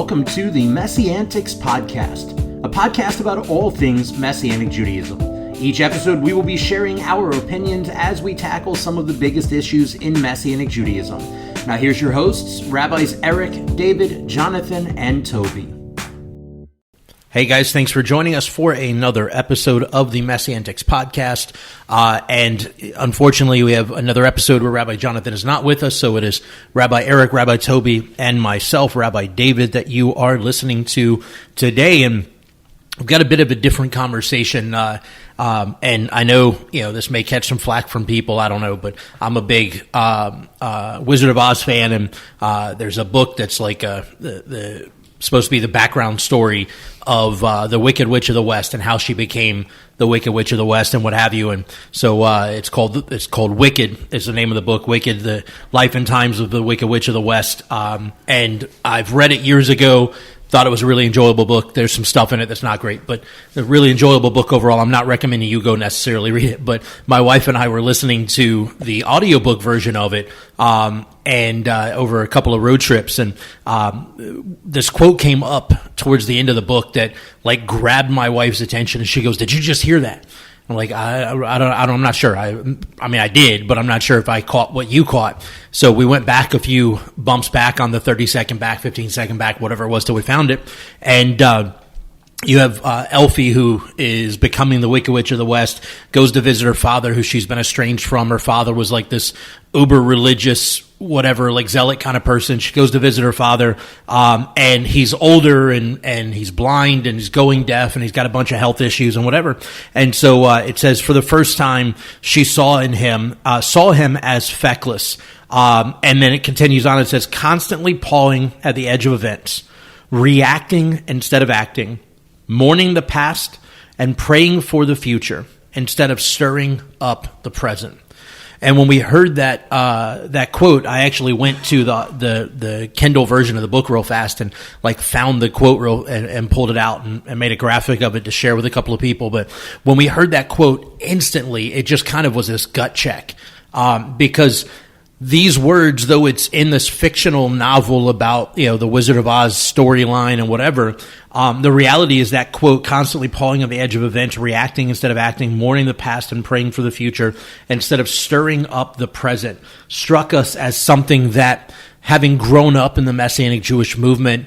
welcome to the MessianTics Podcast, a podcast about all things Messianic Judaism. Each episode, we will be sharing our opinions as we tackle some of the biggest issues in Messianic Judaism. Now here's your hosts, Rabbis Eric, David, Jonathan, and Toby. Hey guys, thanks for joining us for another episode of the MessianTics Podcast. And unfortunately, we have another episode where Rabbi Jonathan is not with us, so it is Rabbi Eric, Rabbi Toby, and myself, Rabbi David, that you are listening to today. And we've got a bit of a different conversation, and I know, this may catch some flack from people, I don't know, but I'm a big Wizard of Oz fan, and there's a book that's like supposed to be the background story of the Wicked Witch of the West and how she became the Wicked Witch of the West and what have you. And so it's called Wicked is the name of the book, Wicked, the Life and Times of the Wicked Witch of the West. And I've read it years ago. Thought it was a really enjoyable book. There's some stuff in it that's not great, but a really enjoyable book overall. I'm not recommending you go necessarily read it, but my wife and I were listening to the audiobook version of it, and over a couple of road trips, and this quote came up towards the end of the book that like grabbed my wife's attention, and she goes, "Did you just hear that?" I'm like, I'm not sure. I mean, I did, but I'm not sure if I caught what you caught. So we went back a few bumps back on the 30-second back, 15-second back, whatever it was, till we found it. And you have Elphie, who is becoming the Wicked Witch of the West, goes to visit her father, who she's been estranged from. Her father was like this uber-religious, whatever, like zealot kind of person. She goes to visit her father, and he's older, and he's blind, and he's going deaf, and he's got a bunch of health issues and whatever. And so it says, for the first time, she saw him as feckless. And then it continues on. It says, constantly pawing at the edge of events, reacting instead of acting, mourning the past, and praying for the future instead of stirring up the present. And when we heard that quote, I actually went to the Kindle version of the book real fast and like found the quote and pulled it out and made a graphic of it to share with a couple of people. But when we heard that quote, instantly it just kind of was this gut check, because these words, though it's in this fictional novel about, the Wizard of Oz storyline and whatever, the reality is that quote, constantly pawing on the edge of events, reacting instead of acting, mourning the past and praying for the future instead of stirring up the present, struck us as something that, having grown up in the Messianic Jewish movement,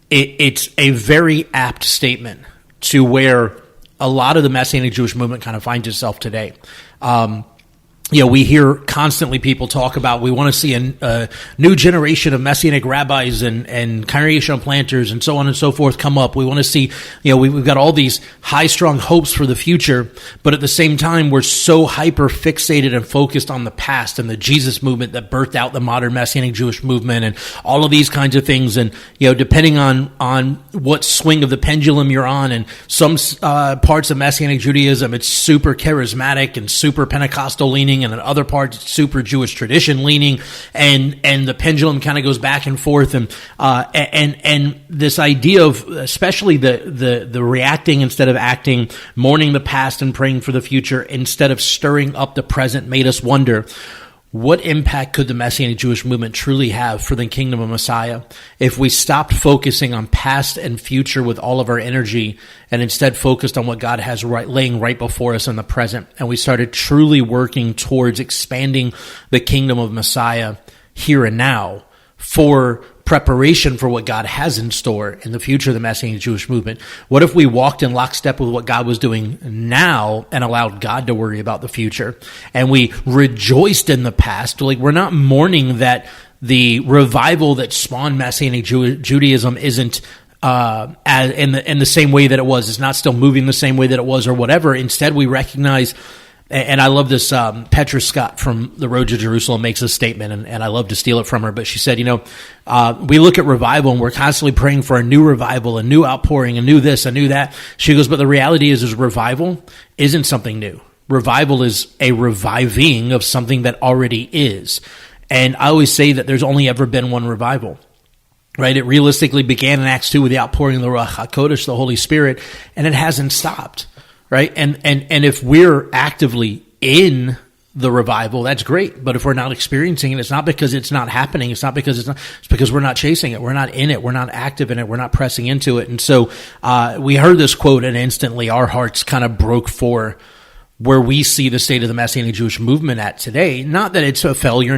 it's a very apt statement to where a lot of the Messianic Jewish movement kind of finds itself today. We hear constantly people talk about, we want to see a new generation of Messianic rabbis and congregational planters and so on and so forth come up. We want to see, we've got all these high-strung hopes for the future, but at the same time, we're so hyper-fixated and focused on the past and the Jesus movement that birthed out the modern Messianic Jewish movement and all of these kinds of things. And, depending on what swing of the pendulum you're on, and some parts of Messianic Judaism, it's super charismatic and super Pentecostal leaning, and in other parts, it's super Jewish tradition leaning, and the pendulum kind of goes back and forth, and this idea of especially the reacting instead of acting, mourning the past and praying for the future instead of stirring up the present, made us wonder, what impact could the Messianic Jewish movement truly have for the kingdom of Messiah if we stopped focusing on past and future with all of our energy and instead focused on what God has laying right before us in the present, and we started truly working towards expanding the kingdom of Messiah here and now for preparation for what God has in store in the future of the Messianic Jewish movement? What if we walked in lockstep with what God was doing now and allowed God to worry about the future? And we rejoiced in the past. Like, we're not mourning that the revival that spawned Messianic Judaism isn't in the same way that it was. It's not still moving the same way that it was or whatever. Instead, we recognize, and I love this, Petra Scott from The Road to Jerusalem makes a statement, and I love to steal it from her, but she said, we look at revival and we're constantly praying for a new revival, a new outpouring, a new this, a new that. She goes, but the reality is revival isn't something new. Revival is a reviving of something that already is. And I always say that there's only ever been one revival. Right? It realistically began in Acts 2 with the outpouring of the Ruach HaKodesh, the Holy Spirit, and it hasn't stopped. Right? And if we're actively in the revival, that's great. But if we're not experiencing it, it's not because it's not happening. It's not because it's because we're not chasing it. We're not in it. We're not active in it. We're not pressing into it. And so, we heard this quote and instantly our hearts kind of broke for where we see the state of the Messianic Jewish movement at today. Not that it's a failure,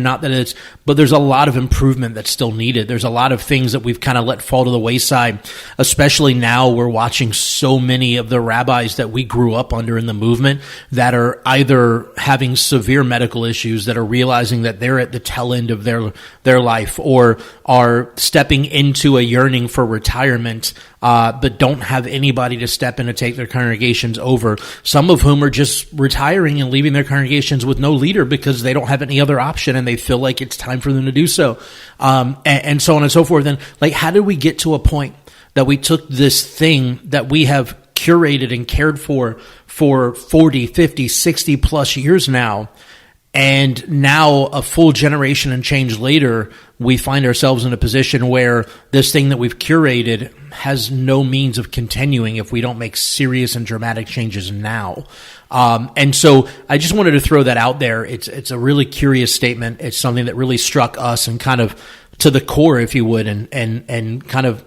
but there's a lot of improvement that's still needed. There's a lot of things that we've kind of let fall to the wayside, especially now we're watching so many of the rabbis that we grew up under in the movement that are either having severe medical issues, that are realizing that they're at the tail end of their life, or are stepping into a yearning for retirement, but don't have anybody to step in to take their congregations over. Some of whom are just retiring and leaving their congregations with no leader because they don't have any other option and they feel like it's time for them to do so. And so on and so forth. And like, how did we get to a point that we took this thing that we have curated and cared for 40, 50, 60 plus years now, and now a full generation and change later, we find ourselves in a position where this thing that we've curated has no means of continuing if we don't make serious and dramatic changes now. And so I just wanted to throw that out there. It's a really curious statement. It's something that really struck us and kind of to the core, if you would, and kind of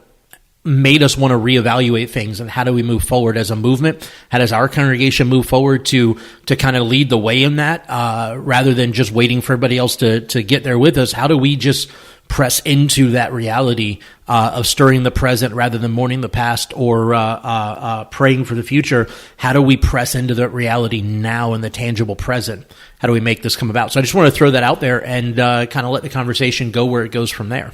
made us want to reevaluate things and how do we move forward as a movement? How does our congregation move forward to kind of lead the way in that, rather than just waiting for everybody else to get there with us? How do we just press into that reality of stirring the present rather than mourning the past or praying for the future? How do we press into that reality now in the tangible present? How do we make this come about? So I just want to throw that out there and kind of let the conversation go where it goes from there.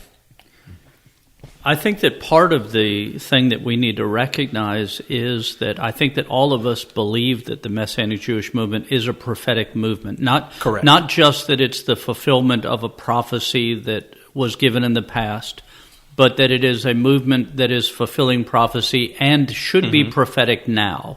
I think that part of the thing that we need to recognize is that I think that all of us believe that the Messianic Jewish Movement is a prophetic movement. Correct. Not just that it's the fulfillment of a prophecy that was given in the past, but that it is a movement that is fulfilling prophecy and should be prophetic now.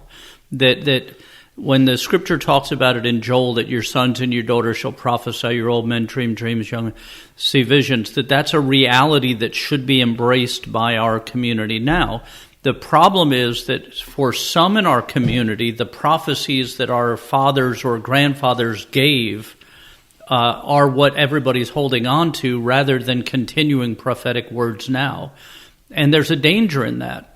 That when the scripture talks about it in Joel, that your sons and your daughters shall prophesy, your old men dream dreams, young see visions, that's a reality that should be embraced by our community now. The problem is that for some in our community, the prophecies that our fathers or grandfathers gave are what everybody's holding on to rather than continuing prophetic words now. And there's a danger in that.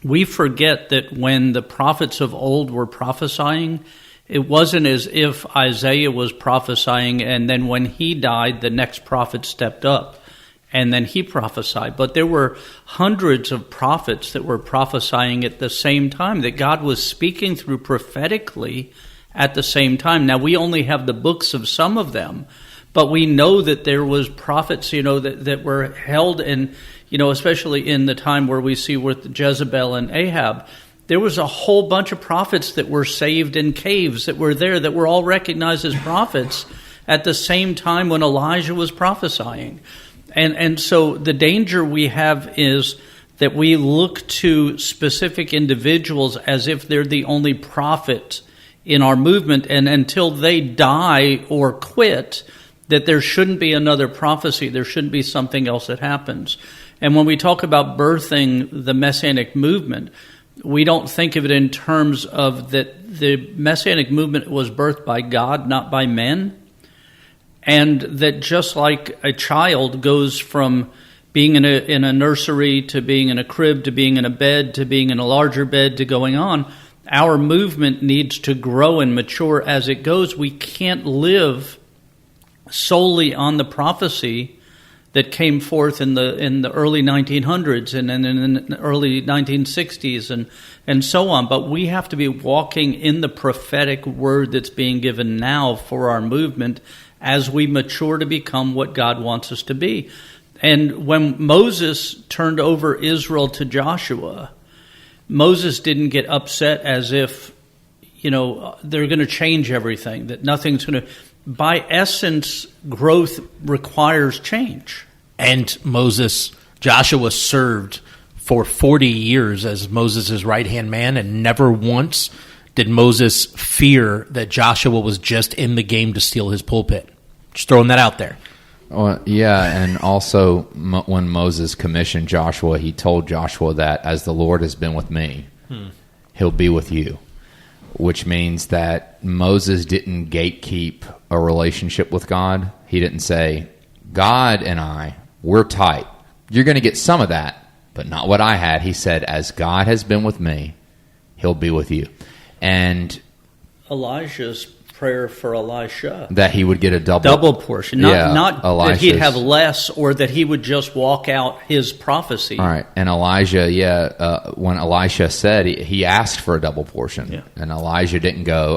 We forget that when the prophets of old were prophesying, it wasn't as if Isaiah was prophesying and then when he died, the next prophet stepped up and then he prophesied. But there were hundreds of prophets that were prophesying at the same time, that God was speaking through prophetically at the same time. Now, we only have the books of some of them, but we know that there was prophets, that were held in, especially in the time where we see with Jezebel and Ahab, there was a whole bunch of prophets that were saved in caves that were there, that were all recognized as prophets at the same time when Elijah was prophesying. And so the danger we have is that we look to specific individuals as if they're the only prophet in our movement, and until they die or quit, that there shouldn't be another prophecy. There shouldn't be something else that happens. And when we talk about birthing the Messianic movement, we don't think of it in terms of that the Messianic movement was birthed by God, not by men. And that just like a child goes from being in a nursery to being in a crib to being in a bed to being in a larger bed to going on, our movement needs to grow and mature as it goes. We can't live solely on the prophecy that came forth in the early 1900s and in the early 1960s and so on. But we have to be walking in the prophetic word that's being given now for our movement as we mature to become what God wants us to be. And when Moses turned over Israel to Joshua, Moses didn't get upset as if, they're going to change everything, that nothing's going to... By essence, growth requires change. And Joshua served for 40 years as Moses' right-hand man, and never once did Moses fear that Joshua was just in the game to steal his pulpit. Just throwing that out there. Well, yeah, and also when Moses commissioned Joshua, he told Joshua that as the Lord has been with me, he'll be with you. which means that Moses didn't gatekeep a relationship with God. He didn't say, God and we're tight. You're going to get some of that, but not what I had. He said, as God has been with me, he'll be with you. And Elijah's prayer for Elisha, that he would get a double portion. Not that he'd Elisha's, have less, or that he would just walk out his prophecy. All right. And Elijah, when Elisha said, he asked for a double portion. Yeah. And Elijah didn't go,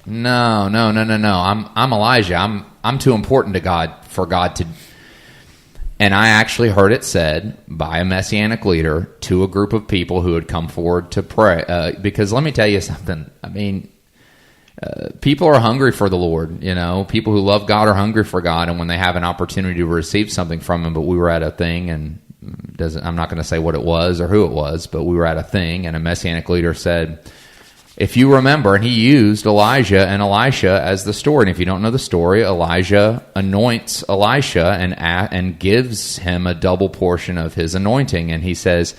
No. I'm Elijah. I'm too important to God for God to. And I actually heard it said by a Messianic leader to a group of people who had come forward to pray. Because let me tell you something. I mean, people are hungry for the Lord. You know, people who love God are hungry for God, and when they have an opportunity to receive something from Him. But we were at a thing, and I'm not going to say what it was or who it was, but we were at a thing, and a Messianic leader said, if you remember, and he used Elijah and Elisha as the story. And if you don't know the story, Elijah anoints Elisha and gives him a double portion of his anointing. And he says,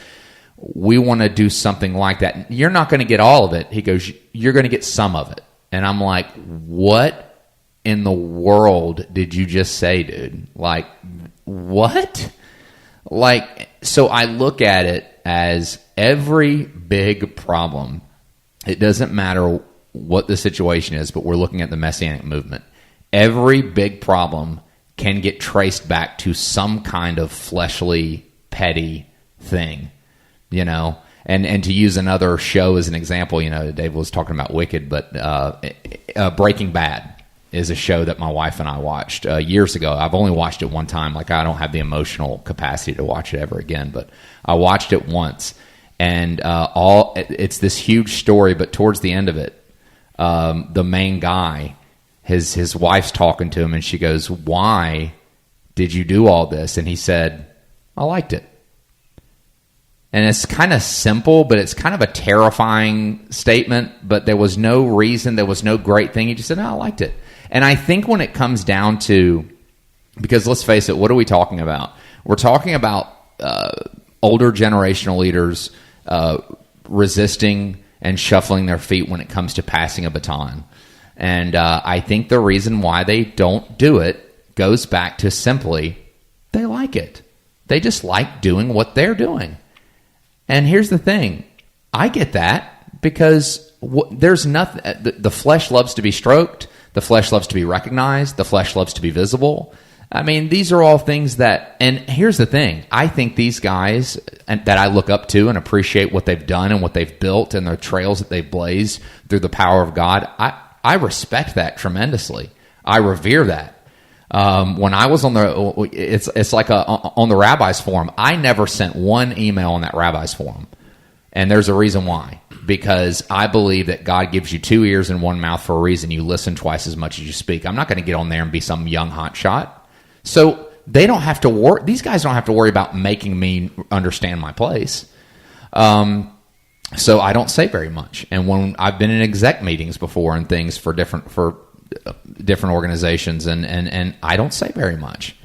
we want to do something like that. You're not going to get all of it. He goes, you're going to get some of it. And I'm like, what in the world did you just say, dude? Like, what? Like, so I look at it as every big problem. It doesn't matter what the situation is, but we're looking at the Messianic movement. Every big problem can get traced back to some kind of fleshly, petty thing, you know? And to use another show as an example, you know, Dave was talking about Wicked, but Breaking Bad is a show that my wife and I watched years ago. I've only watched it one time. Like, I don't have the emotional capacity to watch it ever again, but I watched it once. And it's this huge story, but towards the end of it, the main guy, his wife's talking to him, and she goes, why did you do all this? And he said, I liked it. And it's kind of simple, but it's kind of a terrifying statement, but there was no reason, there was no great thing. He just said, no, I liked it. And I think when it comes down to, because let's face it, what are we talking about? We're talking about older generational leaders resisting and shuffling their feet when it comes to passing a baton. And I think the reason why they don't do it goes back to simply, they like it. They just like doing what they're doing. And here's the thing. I get that because there's nothing. The flesh loves to be stroked. The flesh loves to be recognized. The flesh loves to be visible. I mean, these are all things that, and here's the thing. I think these guys that I look up to and appreciate what they've done and what they've built and the trails that they've blazed through the power of God, I respect that tremendously. I revere that. When I was on it's like on the rabbis forum, I never sent one email on that rabbis forum. And there's a reason why. Because I believe that God gives you 2 ears and 1 mouth for a reason. You listen twice as much as you speak. I'm not going to get on there and be some young hot shot. So they don't have to worry. These guys don't have to worry about making me understand my place. So I don't say very much. And when I've been in exec meetings before and things for different organizations, and I don't say very much.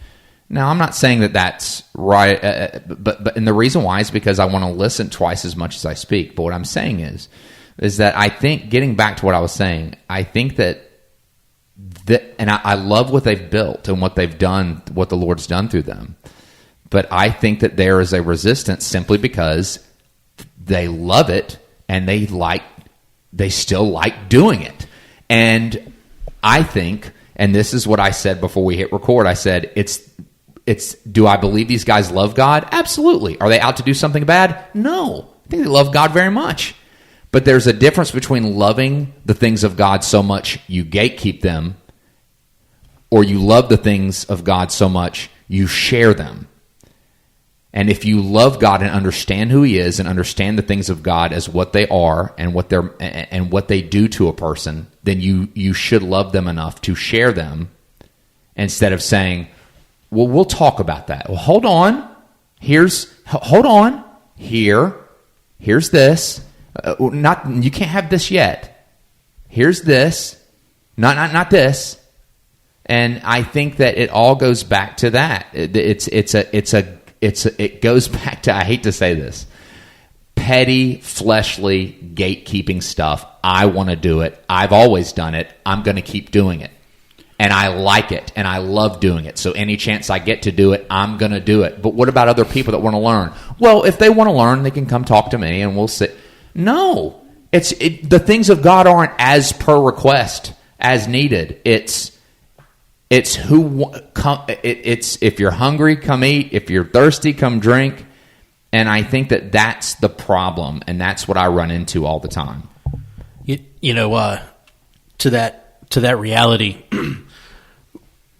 Now, I'm not saying that that's right, but and the reason why is because I want to listen twice as much as I speak. But what I'm saying is that I think, getting back to what I was saying, I think that and I love what they've built and what they've done, what the Lord's done through them. But I think that there is a resistance simply because they love it and they still like doing it. And I think, and this is what I said before we hit record, I said, do I believe these guys love God? Absolutely. Are they out to do something bad? No. I think they love God very much. But there's a difference between loving the things of God so much you gatekeep them, or you love the things of God so much you share them. And if you love God and understand who He is and understand the things of God as what they are and what they do to a person, then you should love them enough to share them instead of saying, well, we'll talk about that. Well, hold on. Here's this. You can't have this yet. Here's this. Not this. And I think that it all goes back to that. It goes back to, I hate to say this, petty, fleshly, gatekeeping stuff. I want to do it. I've always done it. I'm going to keep doing it. And I like it, and I love doing it. So any chance I get to do it, I'm going to do it. But what about other people that want to learn? Well, if they want to learn, they can come talk to me, and we'll sit. No. The things of God aren't as per request, as needed. It's if you're hungry, come eat. If you're thirsty, come drink. And I think that's the problem, and that's what I run into all the time. To that reality,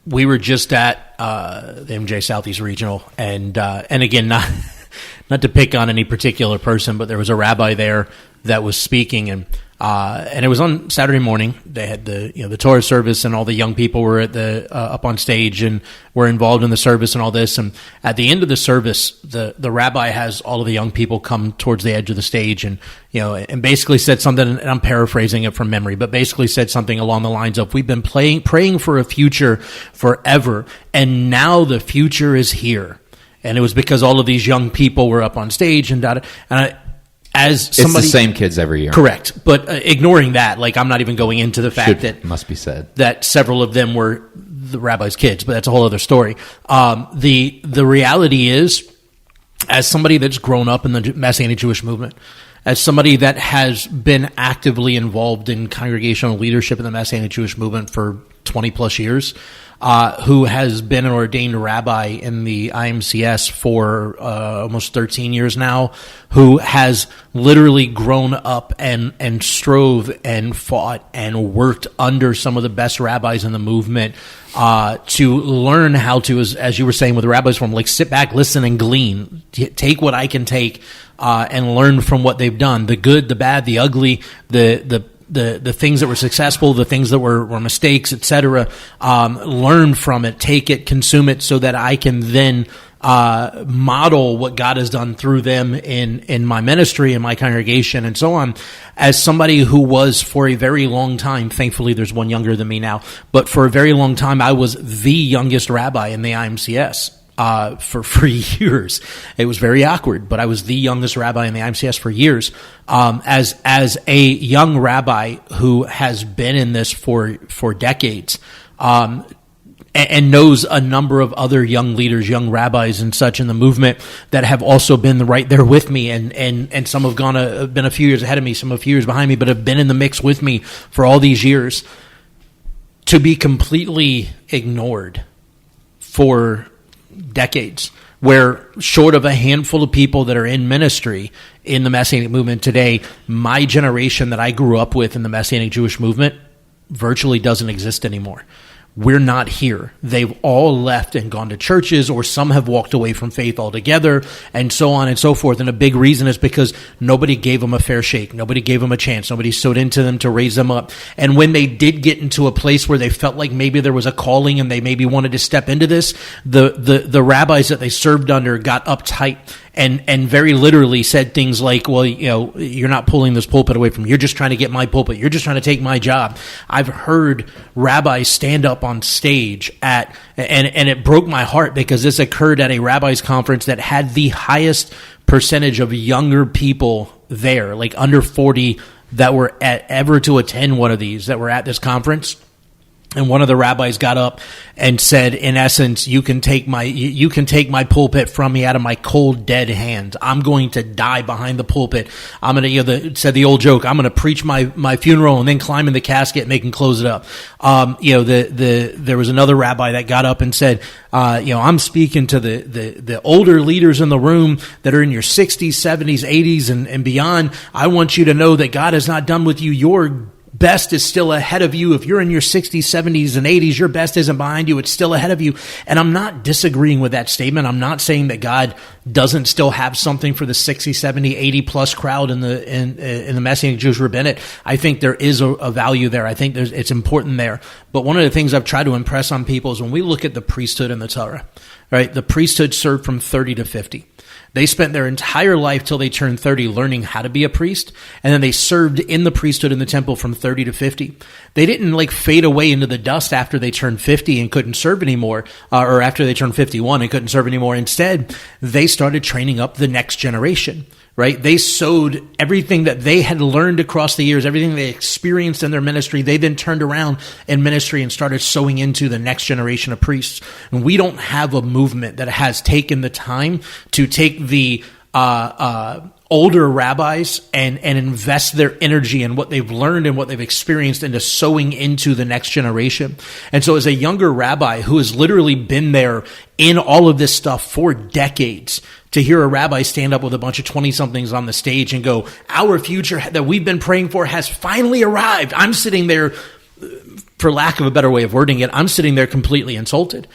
we were just at the MJ Southeast Regional, and again, not to pick on any particular person, but there was a rabbi there that was speaking, and it was on Saturday morning. They had the Torah service, and all the young people were at the up on stage and were involved in the service and all this. And at the end of the service, the rabbi has all of the young people come towards the edge of the stage, and and basically said something. And I'm paraphrasing it from memory, but basically said something along the lines of, "We've been praying for a future forever, and now the future is here." And it was because all of these young people were up on stage and as somebody, it's the same kids every year. Correct. But ignoring that, I'm not even going into the fact that must be said that several of them were the rabbi's kids, but that's a whole other story. The reality is, as somebody that's grown up in the Messianic Jewish Movement, as somebody that has been actively involved in congregational leadership in the Messianic Jewish Movement for 20 plus years, who has been an ordained rabbi in the IMCS for almost 13 years now, who has literally grown up and strove and fought and worked under some of the best rabbis in the movement to learn how to, as you were saying with the rabbis forum, sit back, listen, and glean. Take what I can take and learn from what they've done, the good, the bad, the ugly, the things that were successful, the things that were mistakes, etc. Learn from it, take it, consume it, so that I can then model what God has done through them in my ministry, in my congregation, and so on. As somebody who was for a very long time, thankfully there's one younger than me now, but for a very long time I was the youngest rabbi in the IMCS. For years. It was very awkward, but I was the youngest rabbi in the IMCS for years. As a young rabbi who has been in this for decades, and knows a number of other young leaders, young rabbis and such in the movement that have also been right there with me, and some have been a few years ahead of me, some a few years behind me, but have been in the mix with me for all these years. To be completely ignored for decades, where short of a handful of people that are in ministry in the Messianic movement today, my generation that I grew up with in the Messianic Jewish movement virtually doesn't exist anymore. We're not here. They've all left and gone to churches, or some have walked away from faith altogether, and so on and so forth. And a big reason is because nobody gave them a fair shake. Nobody gave them a chance. Nobody sowed into them to raise them up. And when they did get into a place where they felt like maybe there was a calling and they maybe wanted to step into this, the rabbis that they served under got uptight and very literally said things like, well, you're not pulling this pulpit away from me. You're just trying to get my pulpit. You're just trying to take my job. I've heard rabbis stand up on stage and it broke my heart, because this occurred at a rabbis conference that had the highest percentage of younger people there, under 40, that were ever to attend one of these, that were at this conference. And one of the rabbis got up and said, in essence, you can take my pulpit from me out of my cold, dead hands. I'm going to die behind the pulpit. I'm going to, said the old joke, I'm going to preach my funeral and then climb in the casket and they can close it up. There was another rabbi that got up and said, I'm speaking to the older leaders in the room that are in your 60s, 70s, 80s, and beyond. I want you to know that God is not done with you. Your best is still ahead of you. If you're in your 60s, 70s, and 80s, your best isn't behind you. It's still ahead of you. And I'm not disagreeing with that statement. I'm not saying that God doesn't still have something for the 60, 70, 80 plus crowd in the Messianic Jewish Rabbinate. I think there is a value there. I think it's important there. But one of the things I've tried to impress on people is when we look at the priesthood in the Torah, right? The priesthood served from 30 to 50. They spent their entire life till they turned 30 learning how to be a priest, and then they served in the priesthood in the temple from 30 to 50. They didn't fade away into the dust after they turned 50 and couldn't serve anymore, or after they turned 51 and couldn't serve anymore. Instead, they started training up the next generation. right? They sowed everything that they had learned across the years, everything they experienced in their ministry. They then turned around in ministry and started sowing into the next generation of priests. And we don't have a movement that has taken the time to take the older rabbis and invest their energy and what they've learned and what they've experienced into sowing into the next generation. And so as a younger rabbi who has literally been there in all of this stuff for decades, to hear a rabbi stand up with a bunch of 20-somethings on the stage and go, our future that we've been praying for has finally arrived. I'm sitting there, for lack of a better way of wording it, I'm sitting there completely insulted.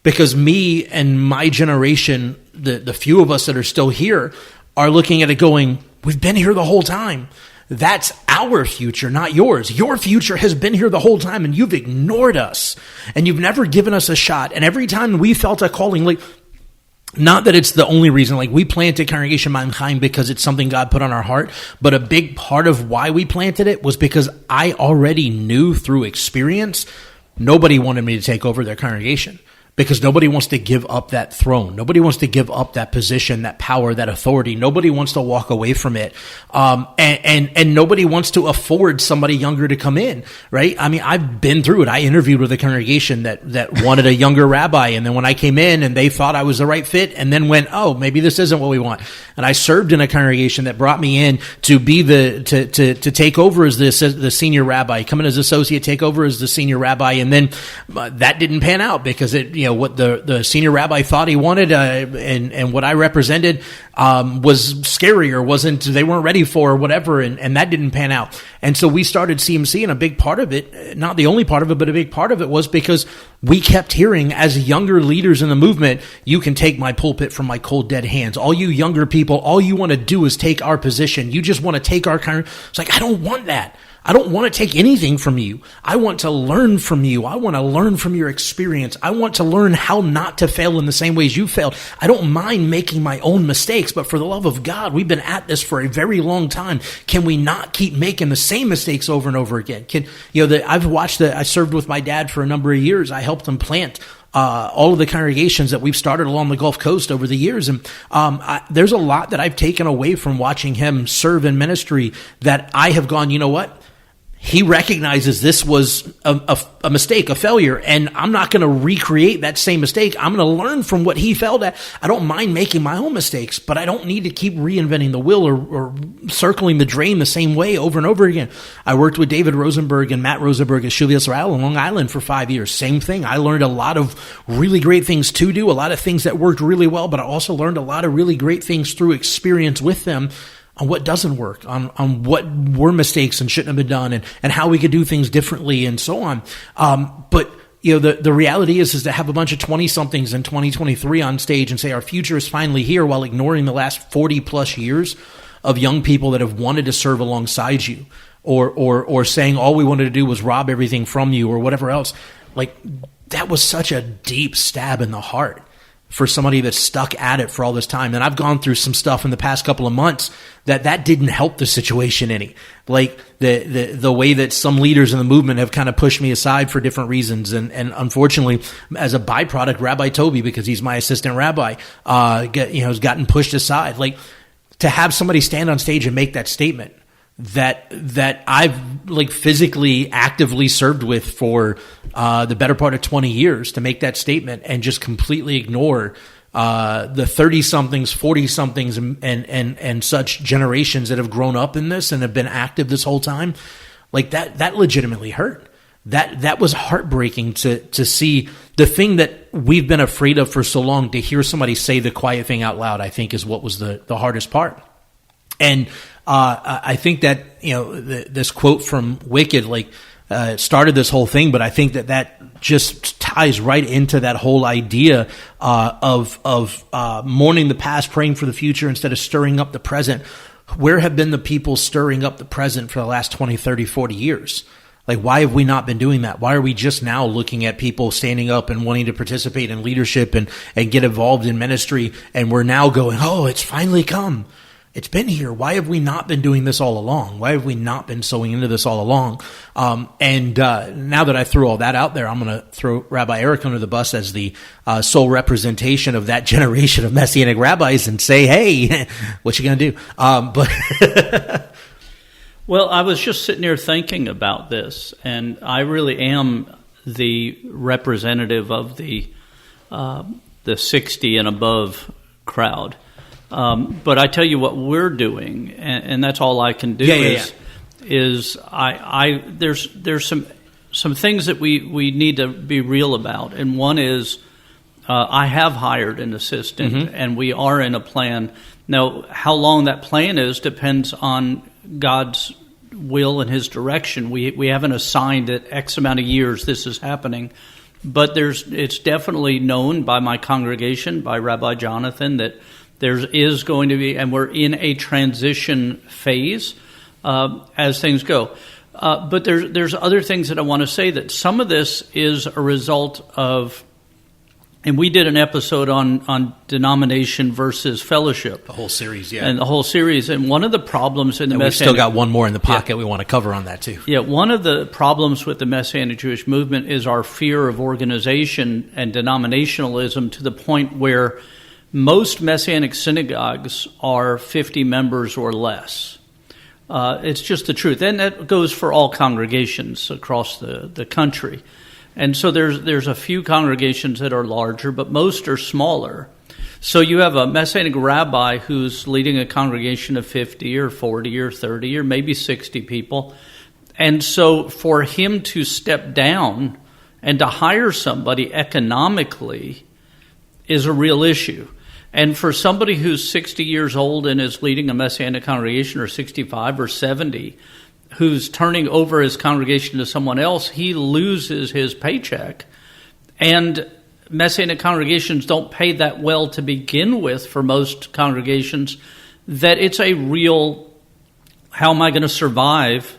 Because me and my generation, the few of us that are still here, are looking at it going, we've been here the whole time. That's our future, not yours. Your future has been here the whole time, and you've ignored us. And you've never given us a shot. And every time we felt a calling, like, not that it's the only reason, like we planted Congregation Mount Chaim because it's something God put on our heart, but a big part of why we planted it was because I already knew through experience nobody wanted me to take over their congregation. Because nobody wants to give up that throne. Nobody wants to give up that position, that power, that authority. Nobody wants to walk away from it. And nobody wants to afford somebody younger to come in, right? I mean, I've been through it. I interviewed with a congregation that wanted a younger rabbi. And then when I came in and they thought I was the right fit and then went, oh, maybe this isn't what we want. And I served in a congregation that brought me in to be to take over as the senior rabbi, come in as associate, take over as the senior rabbi. And then that didn't pan out because what the senior rabbi thought he wanted, and what I represented, was scary or they weren't ready for or whatever. And that didn't pan out. And so we started CMC, and a big part of it, not the only part of it, but a big part of it was because we kept hearing as younger leaders in the movement, you can take my pulpit from my cold, dead hands. All you younger people, all you want to do is take our position. You just want to take our It's like, I don't want that. I don't want to take anything from you. I want to learn from you. I want to learn from your experience. I want to learn how not to fail in the same ways you failed. I don't mind making my own mistakes, but for the love of God, we've been at this for a very long time. Can we not keep making the same mistakes over and over again? I served with my dad for a number of years. I helped him plant all of the congregations that we've started along the Gulf Coast over the years. And there's a lot that I've taken away from watching him serve in ministry that I have gone, you know what? He recognizes this was a mistake, a failure, and I'm not going to recreate that same mistake. I'm going to learn from what he failed at. I don't mind making my own mistakes, but I don't need to keep reinventing the wheel or circling the drain the same way over and over again. I worked with David Rosenberg and Matt Rosenberg at Shuv Yisrael in Long Island for 5 years. Same thing. I learned a lot of really great things to do, a lot of things that worked really well, but I also learned a lot of really great things through experience with them, on what doesn't work, on what were mistakes and shouldn't have been done, and how we could do things differently and so on. But the reality is to have a bunch of 20-somethings in 2023 on stage and say our future is finally here while ignoring the last 40 plus years of young people that have wanted to serve alongside you, or saying all we wanted to do was rob everything from you or whatever else. Like, that was such a deep stab in the heart for somebody that's stuck at it for all this time. And I've gone through some stuff in the past couple of months that didn't help the situation any. Like the way that some leaders in the movement have kind of pushed me aside for different reasons. And unfortunately, as a byproduct, Rabbi Toby, because he's my assistant rabbi, has gotten pushed aside. Like, to have somebody stand on stage and make that statement that I've like physically actively served with for the better part of 20 years, to make that statement and just completely ignore the 30-somethings, 40-somethings, and such generations that have grown up in this and have been active this whole time, like that legitimately hurt. That was heartbreaking to see. The thing that we've been afraid of for so long, to hear somebody say the quiet thing out loud, I think is what was the hardest part. And I think that, this quote from Wicked, started this whole thing, but I think that just ties right into that whole idea of mourning the past, praying for the future instead of stirring up the present. Where have been the people stirring up the present for the last 20, 30, 40 years? Like, why have we not been doing that? Why are we just now looking at people standing up and wanting to participate in leadership and get involved in ministry, and we're now going, oh, it's finally come? It's been here. Why have we not been doing this all along? Why have we not been sowing into this all along? And now that I threw all that out there, I'm going to throw Rabbi Eric under the bus as the sole representation of that generation of Messianic rabbis and say, hey, what you going to do? But well, I was just sitting here thinking about this, and I really am the representative of the 60 and above crowd. But I tell you what we're doing, and that's all I can do is there's some things that we need to be real about, and one is I have hired an assistant, and we are in a plan. Now, how long that plan is depends on God's will and His direction. We haven't assigned that X amount of years this is happening, but it's definitely known by my congregation, by Rabbi Jonathan, that there is going to be, and we're in a transition phase as things go. But there's other things that I want to say, that some of this is a result of, and we did an episode on denomination versus fellowship. The whole series, And the whole series. And one of the problems in the Messianic... We've still got one more in the pocket we want to cover on that too. Yeah, one of the problems with the Messianic Jewish Movement is our fear of organization and denominationalism, to the point where most Messianic synagogues are 50 members or less. It's just the truth. And that goes for all congregations across the country. And so there's a few congregations that are larger, but most are smaller. So you have a Messianic rabbi who's leading a congregation of 50 or 40 or 30 or maybe 60 people. And so for him to step down and to hire somebody economically is a real issue. And for somebody who's 60 years old and is leading a Messianic congregation, or 65 or 70, who's turning over his congregation to someone else, he loses his paycheck. And Messianic congregations don't pay that well to begin with for most congregations, that it's a real, how am I going to survive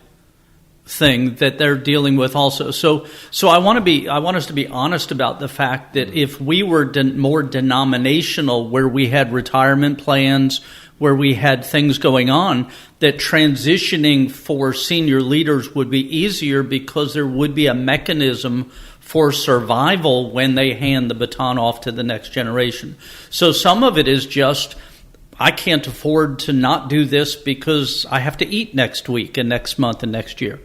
thing that they're dealing with also. So I want us to be honest about the fact that if we were more denominational, where we had retirement plans, where we had things going on, that transitioning for senior leaders would be easier, because there would be a mechanism for survival when they hand the baton off to the next generation. So some of it is just, I can't afford to not do this because I have to eat next week and next month and next year.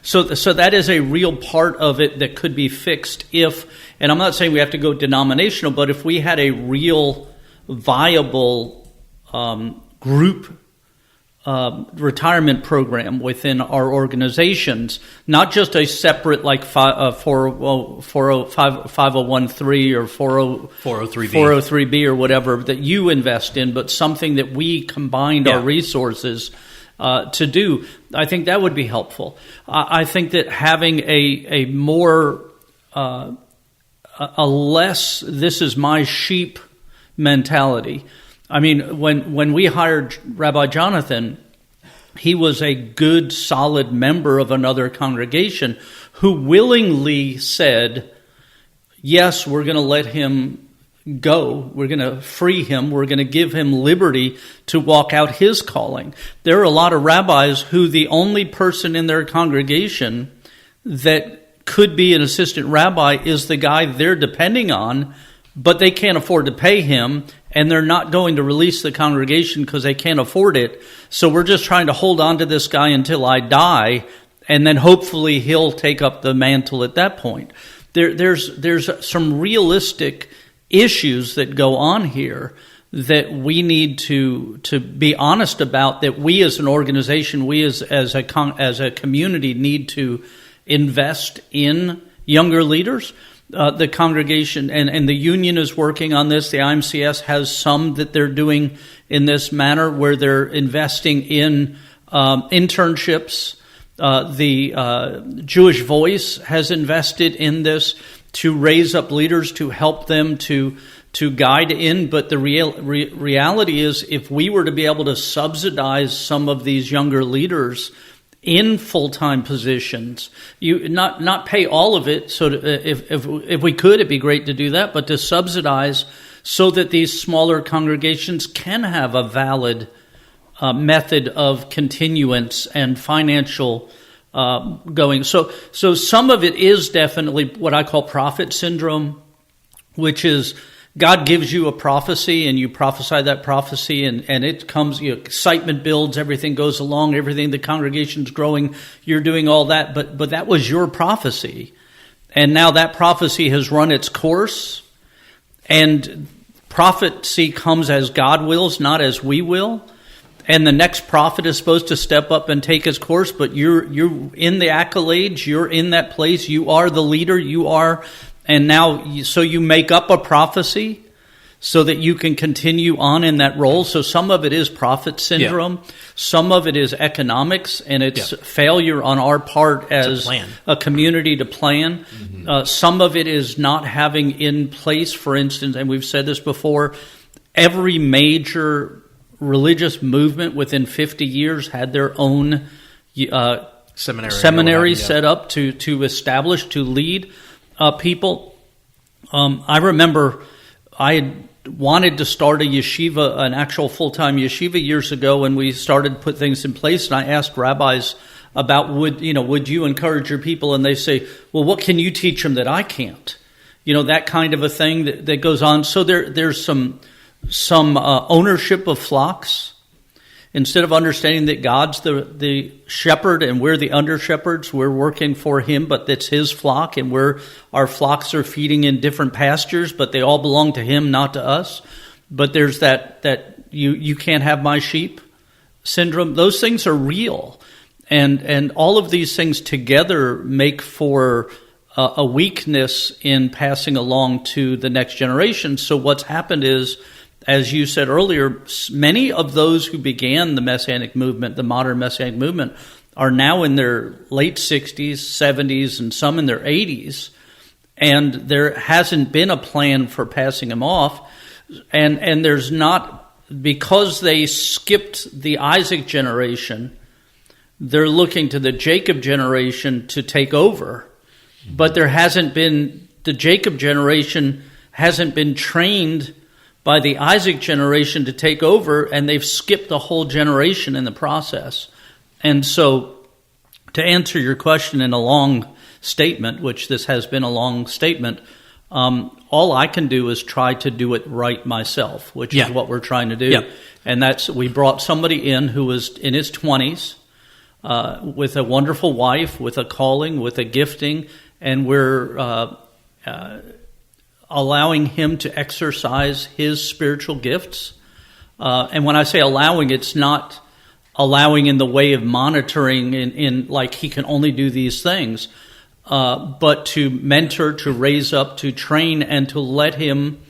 So that is a real part of it that could be fixed if, and I'm not saying we have to go denominational, but if we had a real viable group retirement program within our organizations, not just a separate like 501(c) or 403(b) or whatever that you invest in, but something that we combined our resources to do. I think that would be helpful. I think that having a more a less "this is my sheep" mentality. I mean, when we hired Rabbi Jonathan, he was a good, solid member of another congregation who willingly said, yes, we're going to let him go. We're going to free him. We're going to give him liberty to walk out his calling. There are a lot of rabbis who the only person in their congregation that could be an assistant rabbi is the guy they're depending on, but they can't afford to pay him, and they're not going to release the congregation because they can't afford it. So we're just trying to hold on to this guy until I die, and then hopefully he'll take up the mantle at that point. There's some realistic issues that go on here that we need to be honest about, that we as an organization, we as a community need to invest in younger leaders. The congregation and the union is working on this. The IMCS has some that they're doing in this manner, where they're investing in internships. The Jewish Voice has invested in this to raise up leaders, to help them to guide in. But the reality is, if we were to be able to subsidize some of these younger leaders in full-time positions, you not pay all of it. So if we could, it'd be great to do that, but to subsidize so that these smaller congregations can have a valid method of continuance and financial going. So some of it is definitely what I call prophet syndrome, which is God gives you a prophecy and you prophesy that prophecy and it comes, excitement builds, everything goes along, the congregation's growing, you're doing all that, but that was your prophecy. And now that prophecy has run its course, and prophecy comes as God wills, not as we will. And the next prophet is supposed to step up and take his course, but you're in the accolades, you're in that place, you are the leader, and now, so you make up a prophecy so that you can continue on in that role. So some of it is prophet syndrome, some of it is economics, and it's failure on our part as a community to plan. Some of it is not having in place, for instance, and we've said this before, every major religious movement within 50 years had their own seminary set up to establish, to lead people. I remember I had wanted to start a yeshiva, an actual full-time yeshiva years ago, when we started to put things in place, and I asked rabbis about would you encourage your people, and they say, well, what can you teach them that I can't? That kind of a thing that goes on. So there's some ownership of flocks. Instead of understanding that God's the shepherd and we're the under shepherds, we're working for him, but it's his flock, and our flocks are feeding in different pastures, but they all belong to him, not to us. But there's that you can't have my sheep syndrome. Those things are real. And all of these things together make for a weakness in passing along to the next generation. So what's happened is, as you said earlier, many of those who began the Messianic movement, the modern Messianic movement, are now in their late 60s, 70s, and some in their 80s. And there hasn't been a plan for passing them off. And there's not, because they skipped the Isaac generation, they're looking to the Jacob generation to take over. But the Jacob generation hasn't been trained by the Isaac generation to take over, and they've skipped the whole generation in the process. And so, to answer your question in a long statement, which this has been a long statement, all I can do is try to do it right myself, which is what we're trying to do. Yeah. And we brought somebody in who was in his 20s, with a wonderful wife, with a calling, with a gifting, and we're allowing him to exercise his spiritual gifts. And when I say allowing, it's not allowing in the way of monitoring in like he can only do these things, but to mentor, to raise up, to train, and to let him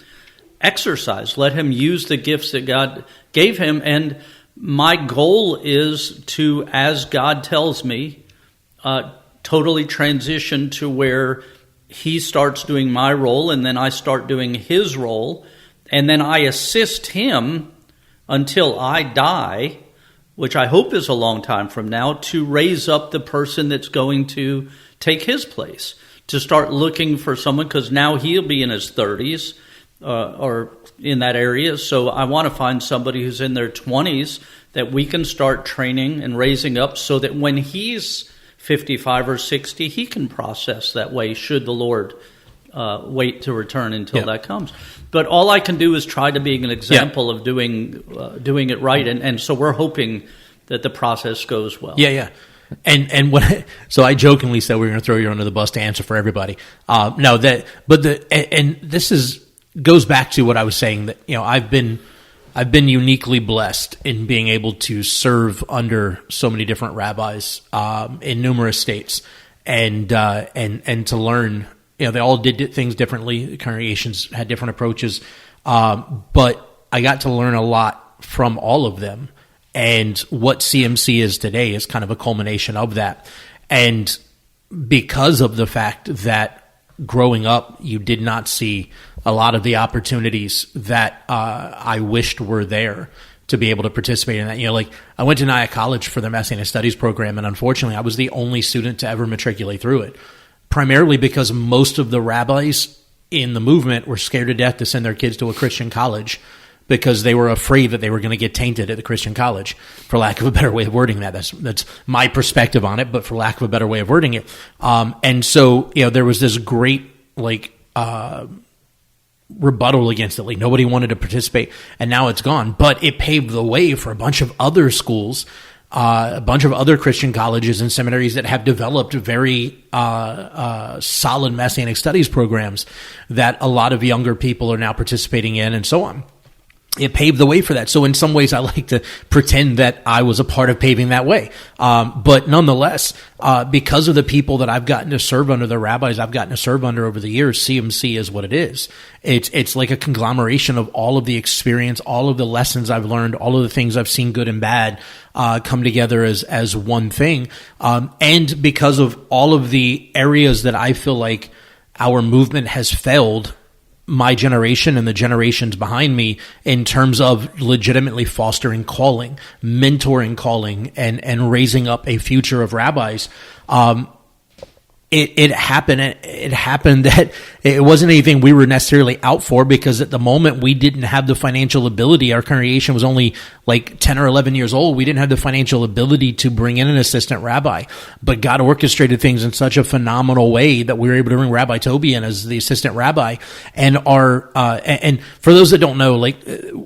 exercise, let him use the gifts that God gave him. And my goal is to, as God tells me, totally transition to where he starts doing my role, and then I start doing his role, and then I assist him until I die, which I hope is a long time from now, to raise up the person that's going to take his place, to start looking for someone, because now he'll be in his 30s or in that area. So I want to find somebody who's in their 20s that we can start training and raising up, so that when he's 55 or 60, he can process that way, should the Lord wait to return until that comes. But all I can do is try to be an example of doing it right, and so we're hoping that the process goes well. And so I jokingly said we were going to throw you under the bus to answer for everybody. This goes back to what I was saying, that I've been uniquely blessed in being able to serve under so many different rabbis in numerous states, and to learn. They all did things differently. The congregations had different approaches, but I got to learn a lot from all of them. And what CMC is today is kind of a culmination of that. And because of the fact that growing up, you did not see a lot of the opportunities that I wished were there to be able to participate in that. Like I went to Nyack College for the Messianic Studies program, and unfortunately I was the only student to ever matriculate through it, primarily because most of the rabbis in the movement were scared to death to send their kids to a Christian college because they were afraid that they were going to get tainted at the Christian college, for lack of a better way of wording that. That's my perspective on it, but for lack of a better way of wording it. And so, there was this great, rebuttal against it. Like, nobody wanted to participate, and now it's gone. But it paved the way for a bunch of other schools, a bunch of other Christian colleges and seminaries that have developed very solid Messianic studies programs that a lot of younger people are now participating in, and so on. It paved the way for that. So in some ways, I like to pretend that I was a part of paving that way. But nonetheless, because of the people that I've gotten to serve under, the rabbis I've gotten to serve under over the years, CMC is what it is. It's like a conglomeration of all of the experience, all of the lessons I've learned, all of the things I've seen good and bad, come together as one thing. And because of all of the areas that I feel like our movement has failed, my generation and the generations behind me, in terms of legitimately fostering calling, mentoring calling, and raising up a future of rabbis, it happened that it wasn't anything we were necessarily out for, because at the moment we didn't have the financial ability. Our congregation was only like 10 or 11 years old. We didn't have the financial ability to bring in an assistant rabbi, but God orchestrated things in such a phenomenal way that we were able to bring Rabbi Toby in as the assistant rabbi. And and for those that don't know,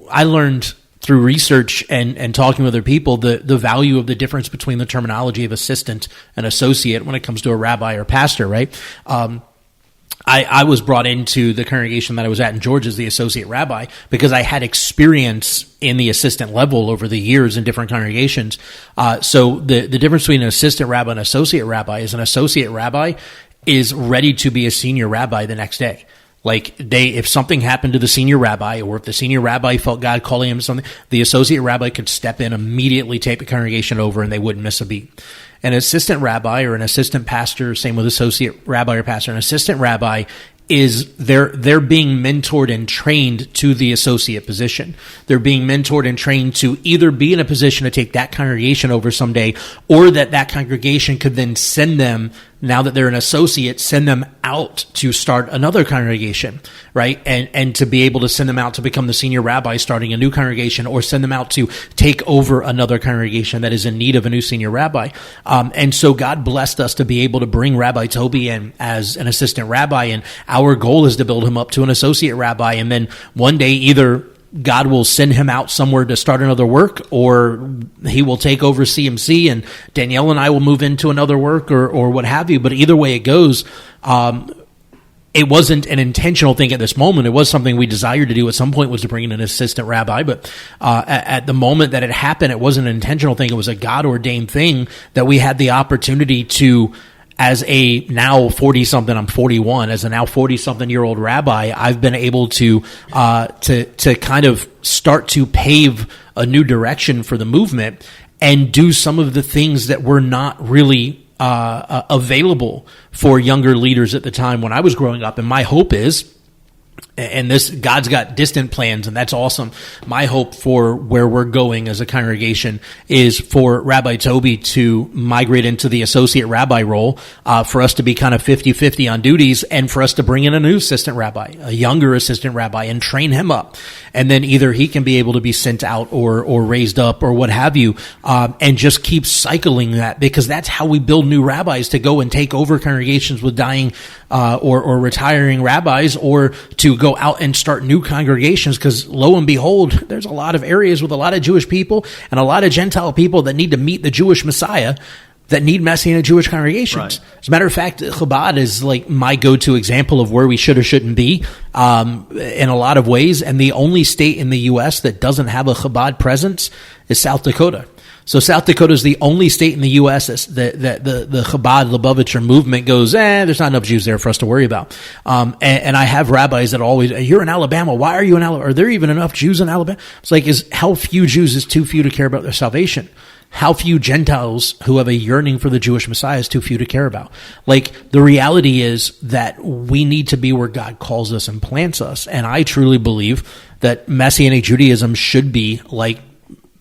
I learned through research and talking with other people, the value of the difference between the terminology of assistant and associate when it comes to a rabbi or pastor, right? I was brought into the congregation that I was at in Georgia as the associate rabbi because I had experience in the assistant level over the years in different congregations. So the difference between an assistant rabbi and associate rabbi is an associate rabbi is ready to be a senior rabbi the next day. Like if something happened to the senior rabbi, or if the senior rabbi felt God calling him something, the associate rabbi could step in, immediately take the congregation over, and they wouldn't miss a beat. An assistant rabbi or an assistant pastor, same with associate rabbi or pastor, an assistant rabbi is they're being mentored and trained to the associate position. They're being mentored and trained to either be in a position to take that congregation over someday, or that congregation could then send them, now that they're an associate, send them out to start another congregation, right? And to be able to send them out to become the senior rabbi starting a new congregation, or send them out to take over another congregation that is in need of a new senior rabbi. And so God blessed us to be able to bring Rabbi Toby in as an assistant rabbi, and our goal is to build him up to an associate rabbi. And then one day, either God will send him out somewhere to start another work, or he will take over CMC and Danielle and I will move into another work, or what have you. But either way it goes, it wasn't an intentional thing at this moment. It was something we desired to do at some point, was to bring in an assistant rabbi. But at the moment that it happened, it wasn't an intentional thing. It was a God-ordained thing that we had the opportunity to, as a now 40-something, I'm 41, as a now 40-something-year-old rabbi, I've been able to kind of start to pave a new direction for the movement and do some of the things that were not really available for younger leaders at the time when I was growing up. And my hope is, and this, God's got distant plans, and that's awesome. My hope for where we're going as a congregation is for Rabbi Toby to migrate into the associate rabbi role, for us to be kind of 50-50 on duties, and for us to bring in a new assistant rabbi, a younger assistant rabbi, and train him up. And then either he can be able to be sent out or raised up or what have you, and just keep cycling that, because that's how we build new rabbis to go and take over congregations with dying or retiring rabbis, or to go out and start new congregations, because lo and behold, there's a lot of areas with a lot of Jewish people and a lot of Gentile people that need to meet the Jewish Messiah, that need Messianic Jewish congregations. Right. As a matter of fact, Chabad is like my go-to example of where we should or shouldn't be in a lot of ways. And the only state in the U.S. that doesn't have a Chabad presence is South Dakota. So South Dakota is the only state in the U.S. that the Chabad Lubavitcher movement goes, there's not enough Jews there for us to worry about. And I have rabbis that always, you're in Alabama. Why are you in Alabama? Are there even enough Jews in Alabama? It's like, how few Jews is too few to care about their salvation? How few Gentiles who have a yearning for the Jewish Messiah is too few to care about? Like, the reality is that we need to be where God calls us and plants us. And I truly believe that Messianic Judaism should be like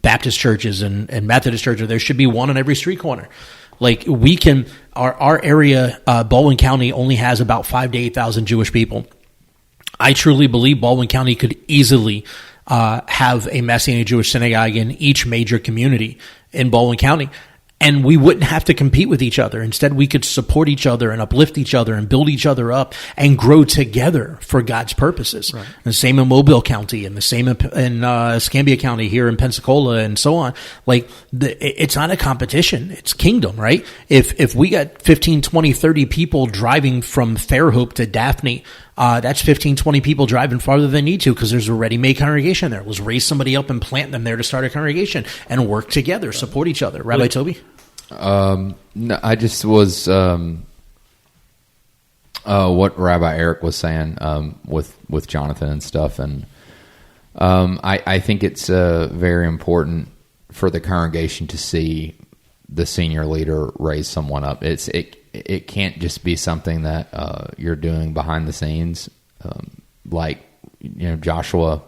Baptist churches and Methodist churches. There should be one on every street corner. Like, we can, our area, Baldwin County only has about 5,000 to 8,000 Jewish people. I truly believe Baldwin County could easily have a Messianic Jewish synagogue in each major community in Baldwin County. And we wouldn't have to compete with each other. Instead, we could support each other and uplift each other and build each other up and grow together for God's purposes. Right. The same in Mobile County and the same in Escambia County here in Pensacola and so on. Like, it's not a competition. It's kingdom, right? If we got 15, 20, 30 people driving from Fairhope to Daphne, that's 15, 20 people driving farther than they need to because there's a ready-made congregation there. Let's raise somebody up and plant them there to start a congregation and work together, support each other. Rabbi Toby? No, I just was what Rabbi Eric was saying with Jonathan and stuff, and I think it's very important for the congregation to see the senior leader raise someone up. It can't just be something that you're doing behind the scenes, like Joshua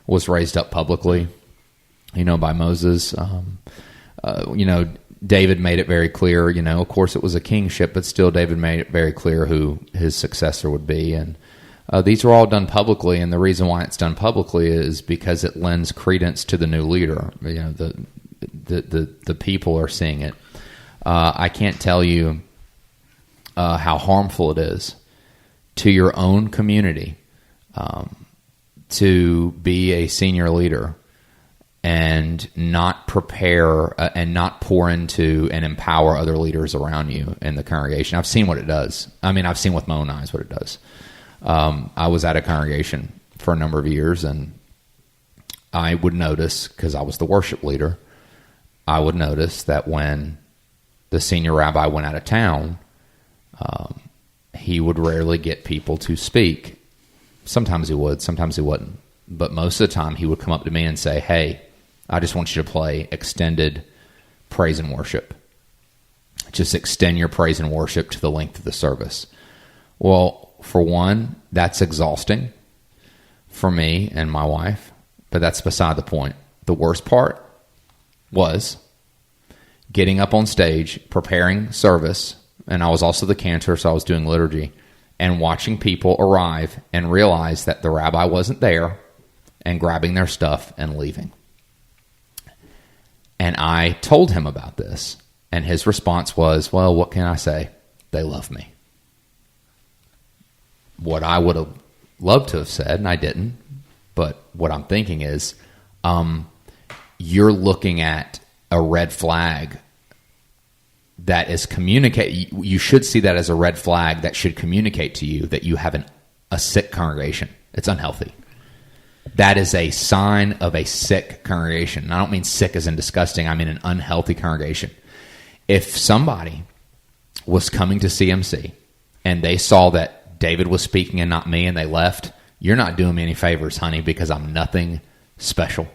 was raised up publicly, by Moses. David made it very clear, of course it was a kingship, but still David made it very clear who his successor would be. And these are all done publicly, and the reason why it's done publicly is because it lends credence to the new leader. The people are seeing it. I can't tell you how harmful it is to your own community to be a senior leader and not prepare and not pour into and empower other leaders around you in the congregation. I've seen what it does. I've seen with my own eyes what it does. I was at a congregation for a number of years, and I would notice, because I was the worship leader, I would notice that when the senior rabbi went out of town, he would rarely get people to speak. Sometimes he would, sometimes he wouldn't. But most of the time, he would come up to me and say, "Hey, I just want you to play extended praise and worship. Just extend your praise and worship to the length of the service." Well, for one, that's exhausting for me and my wife, but that's beside the point. The worst part was getting up on stage, preparing service, and I was also the cantor, so I was doing liturgy, and watching people arrive and realize that the rabbi wasn't there and grabbing their stuff and leaving. And I told him about this, and his response was, "Well, what can I say? They love me." What I would have loved to have said, and I didn't, but what I'm thinking is, you're looking at a red flag that is communicate. You should see that as a red flag that should communicate to you that you have a sick congregation. It's unhealthy. That is a sign of a sick congregation. And I don't mean sick as in disgusting. I mean an unhealthy congregation. If somebody was coming to CMC and they saw that David was speaking and not me and they left, you're not doing me any favors, honey, because I'm nothing special.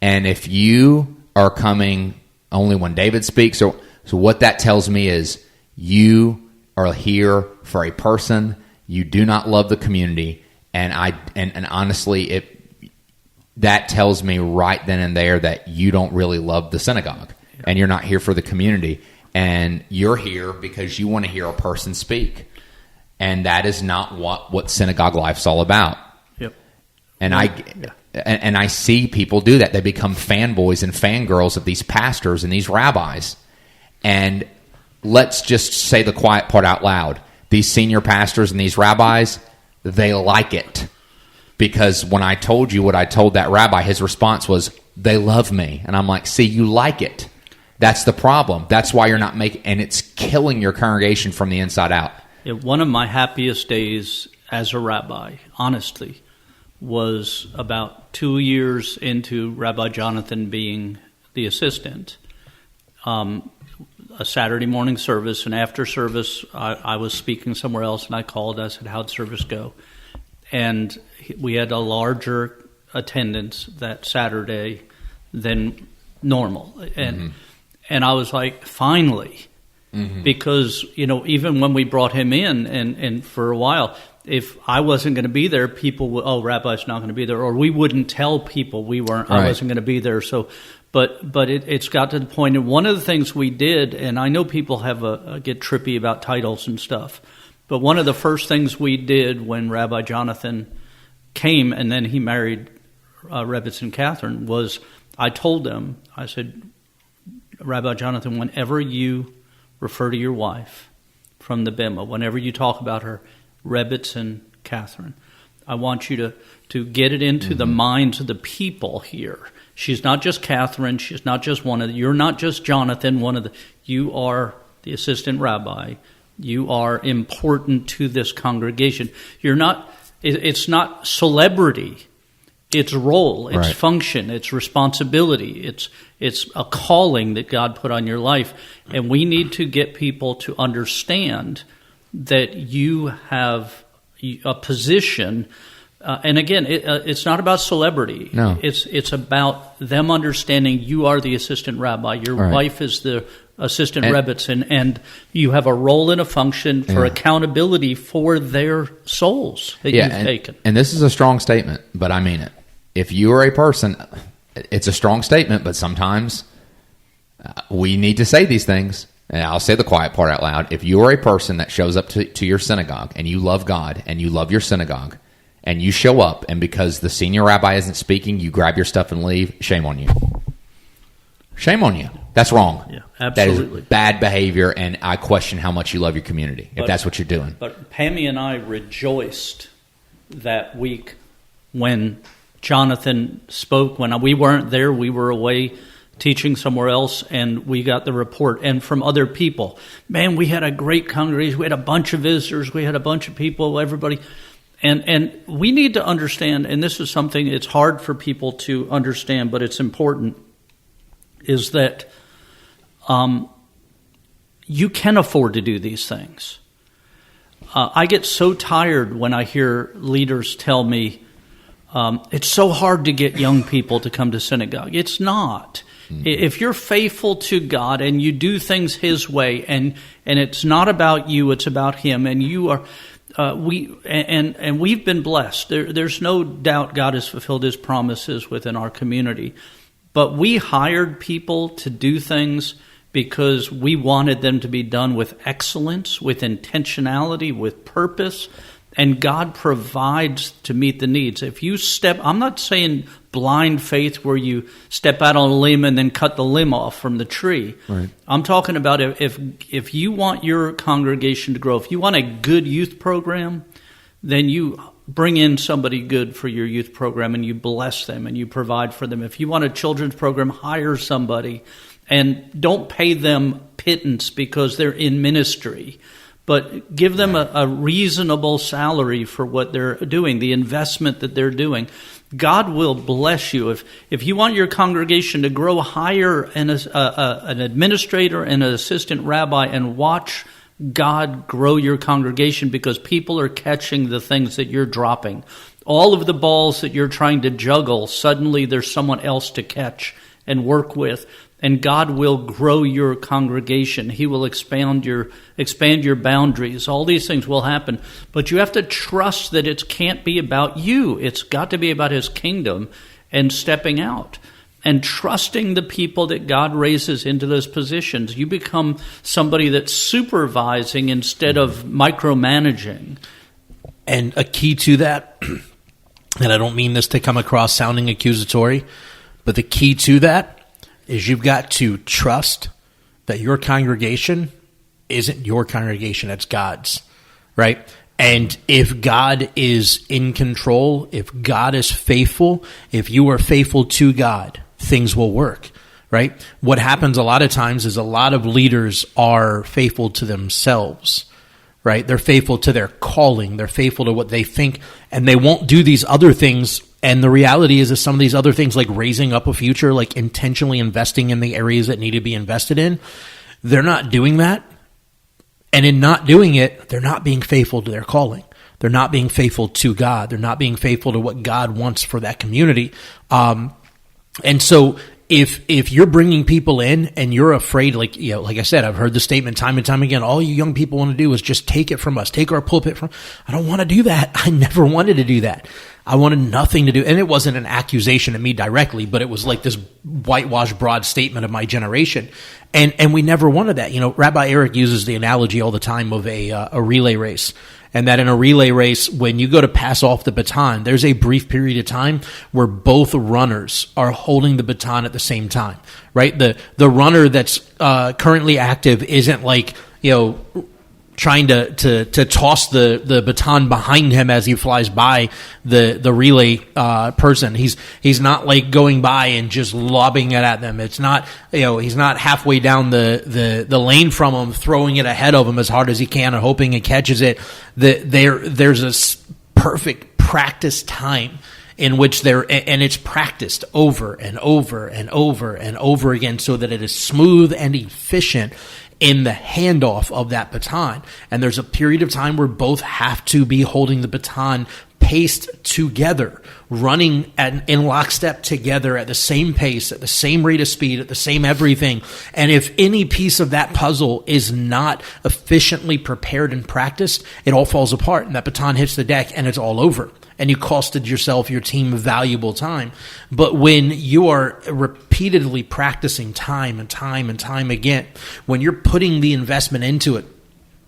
And if you are coming only when David speaks, so what that tells me is you are here for a person. You do not love the community. And honestly, that tells me right then and there that you don't really love the synagogue, and you're not here for the community, and you're here because you want to hear a person speak, and that is not what synagogue life's all about. Yep. And I see people do that. They become fanboys and fangirls of these pastors and these rabbis, and let's just say the quiet part out loud. These senior pastors and these rabbis, they like it, because when I told you what I told that rabbi, his response was, "They love me." And I'm like, see, you like it. That's the problem. That's why you're not making, and it's killing your congregation from the inside out. Yeah, one of my happiest days as a rabbi, honestly, was about 2 years into Rabbi Jonathan being the assistant. A Saturday morning service, and after service, I was speaking somewhere else, and I called. I said, "How'd service go?" And we had a larger attendance that Saturday than normal, and I was like, finally, because even when we brought him in, and for a while, if I wasn't going to be there, people would, "Oh, Rabbi's not going to be there," or we wouldn't tell people I wasn't going to be there. So. But it's got to the point, and one of the things we did, and I know people get trippy about titles and stuff, but one of the first things we did when Rabbi Jonathan came, and then he married Rebitz and Catherine, was I told them, I said, Rabbi Jonathan, whenever you refer to your wife from the Bima, whenever you talk about her, Rebitz and Catherine, I want you to get it into the minds of the people here. She's not just Catherine. She's not just you're not just Jonathan, you are the assistant rabbi. You are important to this congregation. It's not celebrity. It's role, it's function, it's responsibility, it's a calling that God put on your life. And we need to get people to understand that you have a position. And again, it's not about celebrity. No. It's about them understanding you are the assistant rabbi. Your wife is the assistant rebitz, and you have a role and a function for accountability for their souls that you've taken. And this is a strong statement, but I mean it. If you are a person, it's a strong statement, but sometimes we need to say these things. And I'll say the quiet part out loud. If you are a person that shows up to your synagogue and you love God and you love your synagogue and you show up and because the senior rabbi isn't speaking, you grab your stuff and leave, shame on you. Shame on you. That's wrong. Yeah, absolutely. That is bad behavior, and I question how much you love your community if that's what you're doing. But Pammy and I rejoiced that week when Jonathan spoke. When we weren't there, we were away teaching somewhere else, and we got the report. And from other people, man, we had a great congregation. We had a bunch of visitors. We had a bunch of people, everybody. And we need to understand, and this is something it's hard for people to understand, but it's important, is that you can afford to do these things. I get so tired when I hear leaders tell me, it's so hard to get young people to come to synagogue. It's not. Mm-hmm. If you're faithful to God and you do things His way, and it's not about you, it's about Him, and you are, we've been blessed. There's no doubt God has fulfilled His promises within our community. But we hired people to do things because we wanted them to be done with excellence, with intentionality, with purpose. And God provides to meet the needs. If you I'm not saying blind faith where you step out on a limb and then cut the limb off from the tree. Right. I'm talking about if you want your congregation to grow, if you want a good youth program, then you bring in somebody good for your youth program and you bless them and you provide for them. If you want a children's program, hire somebody and don't pay them pittance because they're in ministry. But give them a reasonable salary for what they're doing, the investment that they're doing. God will bless you. If you want your congregation to grow, hire an administrator and an assistant rabbi and watch God grow your congregation, because people are catching the things that you're dropping. All of the balls that you're trying to juggle, suddenly there's someone else to catch and work with. And God will grow your congregation. He will expand your boundaries. All these things will happen. But you have to trust that it can't be about you. It's got to be about His kingdom and stepping out and trusting the people that God raises into those positions. You become somebody that's supervising instead of micromanaging. And a key to that, and I don't mean this to come across sounding accusatory, but the key to that is you've got to trust that your congregation isn't your congregation, it's God's, right? And if God is in control, if God is faithful, if you are faithful to God, things will work, right? What happens a lot of times is a lot of leaders are faithful to themselves, right? They're faithful to their calling. They're faithful to what they think, and they won't do these other things. And the reality is that some of these other things, like raising up a future, like intentionally investing in the areas that need to be invested in, they're not doing that. And in not doing it, they're not being faithful to their calling. They're not being faithful to God. They're not being faithful to what God wants for that community. And so if you're bringing people in and you're afraid, like I said, I've heard the statement time and time again, all you young people want to do is just take it from us, take our pulpit from. I don't want to do that. I never wanted to do that. I wanted nothing to do, and it wasn't an accusation of me directly, but it was like this whitewashed broad statement of my generation. And we never wanted that. Rabbi Eric uses the analogy all the time of a relay race. and that in a relay race, when you go to pass off the baton, there's a brief period of time where both runners are holding the baton at the same time, right? The runner that's currently active isn't like, trying to toss the baton behind him as he flies by the relay person. He's not like going by and just lobbing it at them. It's not, he's not halfway down the lane from him, throwing it ahead of him as hard as he can and hoping he catches it. There's a perfect practice time in which and it's practiced over and over and over and over again so that it is smooth and efficient in the handoff of that baton. And there's a period of time where both have to be holding the baton paced together, running in lockstep together at the same pace, at the same rate of speed, at the same everything. And if any piece of that puzzle is not efficiently prepared and practiced, it all falls apart and that baton hits the deck and it's all over. And you costed yourself, your team, valuable time. But when you are repeatedly practicing time and time and time again, when you're putting the investment into it,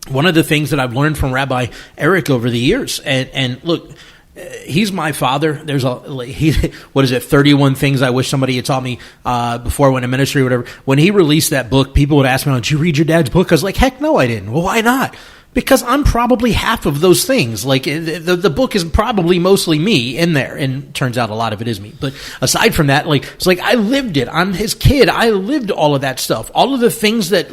one of the things that I've learned from Rabbi Eric over the years, and look, he's my father. There's 31 things I wish somebody had taught me before I went to ministry or whatever. When he released that book, people would ask me, did you read your dad's book? I was like, heck no, I didn't. Well, why not? Because I'm probably half of those things. Like the book is probably mostly me in there, and turns out a lot of it is me. But aside from that, it's like I lived it. I'm his kid. I lived all of that stuff. All of the things that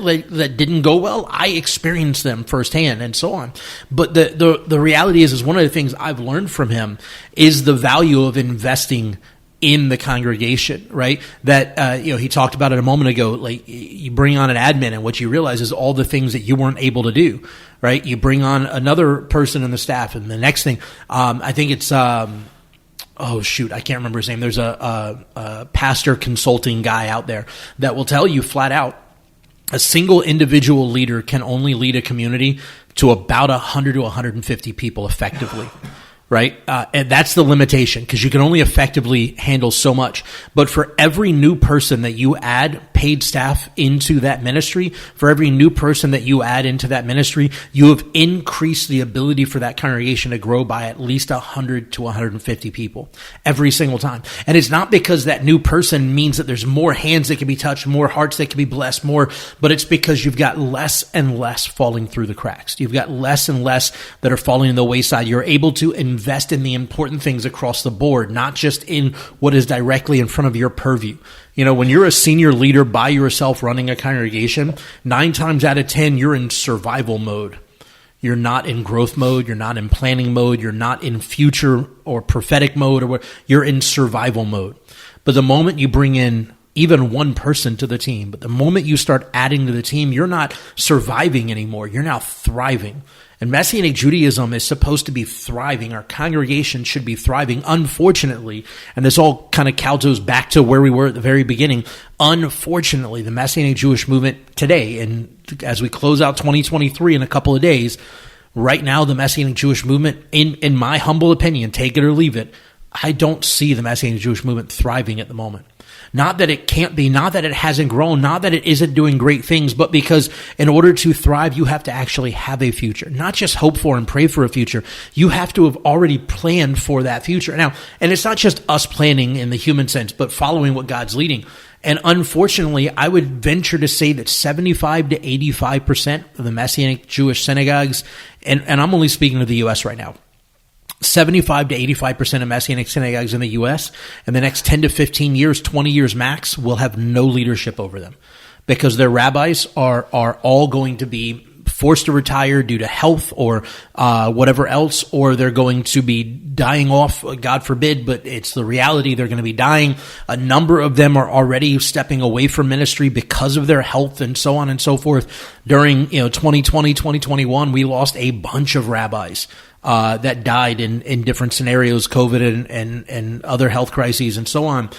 didn't go well, I experienced them firsthand, and so on. But the reality is one of the things I've learned from him is the value of investing in the congregation, right? That, he talked about it a moment ago, like you bring on an admin and what you realize is all the things that you weren't able to do, right? You bring on another person in the staff and the next thing, I think it's, I can't remember his name. There's a pastor consulting guy out there that will tell you flat out, a single individual leader can only lead a community to about 100 to 150 people effectively. Right? And that's the limitation because you can only effectively handle so much. But for every new person that you add paid staff into that ministry, for every new person that you add into that ministry, you have increased the ability for that congregation to grow by at least 100 to 150 people every single time. And it's not because that new person means that there's more hands that can be touched, more hearts that can be blessed, more, but it's because you've got less and less falling through the cracks. You've got less and less that are falling in the wayside. You're able to invest in the important things across the board, not just in what is directly in front of your purview. When you're a senior leader by yourself running a congregation, 9 times out of 10, you're in survival mode. You're not in growth mode. You're not in planning mode. You're not in future or prophetic mode. You're in survival mode. But the moment you bring in even one person to the team, but the moment you start adding to the team, you're not surviving anymore. You're now thriving. And Messianic Judaism is supposed to be thriving. Our congregation should be thriving. Unfortunately, and this all kind of kowtows back to where we were at the very beginning, unfortunately, the Messianic Jewish Movement today, and as we close out 2023 in a couple of days, right now the Messianic Jewish Movement, in my humble opinion, take it or leave it, I don't see the Messianic Jewish Movement thriving at the moment. Not that it can't be, not that it hasn't grown, not that it isn't doing great things, but because in order to thrive, you have to actually have a future. Not just hope for and pray for a future. You have to have already planned for that future. Now, and it's not just us planning in the human sense, but following what God's leading. And unfortunately, I would venture to say that 75 to 85% of the Messianic Jewish synagogues, and I'm only speaking of the U.S. right now, 75 to 85% of Messianic synagogues in the U.S. in the next 10 to 15 years, 20 years max, will have no leadership over them because their rabbis are all going to be forced to retire due to health or whatever else, or they're going to be dying off, God forbid, but it's the reality. They're going to be dying. A number of them are already stepping away from ministry because of their health and so on and so forth. During 2020, 2021, we lost a bunch of rabbis that died in different scenarios, COVID and other health crises and so on.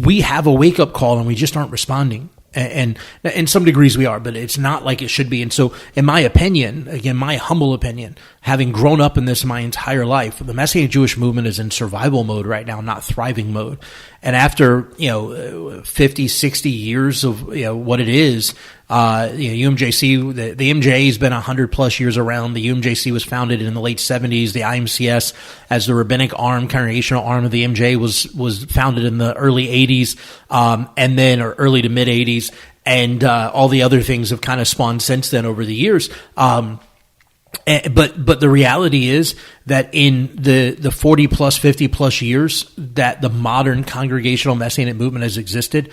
We have a wake-up call and we just aren't responding. And in some degrees we are, but it's not like it should be. And so in my opinion, again, my humble opinion, having grown up in this my entire life, the Messianic Jewish movement is in survival mode right now, not thriving mode. And after, 50, 60 years of, what it is, UMJC, the MJA has been 100 plus years around. The UMJC was founded in the late 70s. The IMCS, as the rabbinic arm, congregational arm of the MJA, was founded in the early 80s, and then, or early to mid 80s. And all the other things have kind of spawned since then over the years. But the reality is that in the 40 plus, 50 plus years that the modern congregational Messianic movement has existed,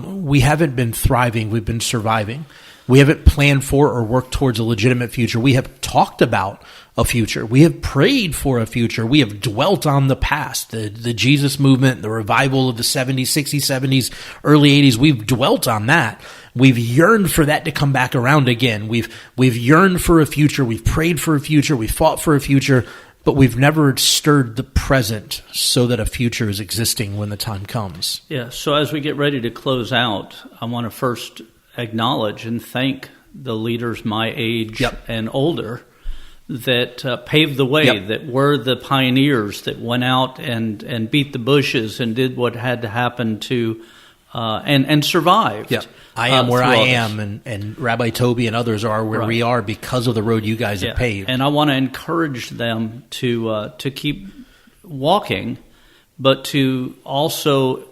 we haven't been thriving, we've been surviving. We haven't planned for or worked towards a legitimate future. We have talked about a future. We have prayed for a future. We have dwelt on the past, the Jesus movement, the revival of the 70s, 60s, 70s, early 80s. We've dwelt on that. We've yearned for that to come back around again. We've yearned for a future. We've prayed for a future. We've fought for a future, but we've never stirred the present so that a future is existing when the time comes. Yeah. So as we get ready to close out, I want to first acknowledge and thank the leaders my age and older that paved the way, that were the pioneers that went out and beat the bushes and did what had to happen to and survived. Yep. I am where I am, and Rabbi Toby and others are where we are because of the road you guys have paved. And I want to encourage them to keep walking, but to also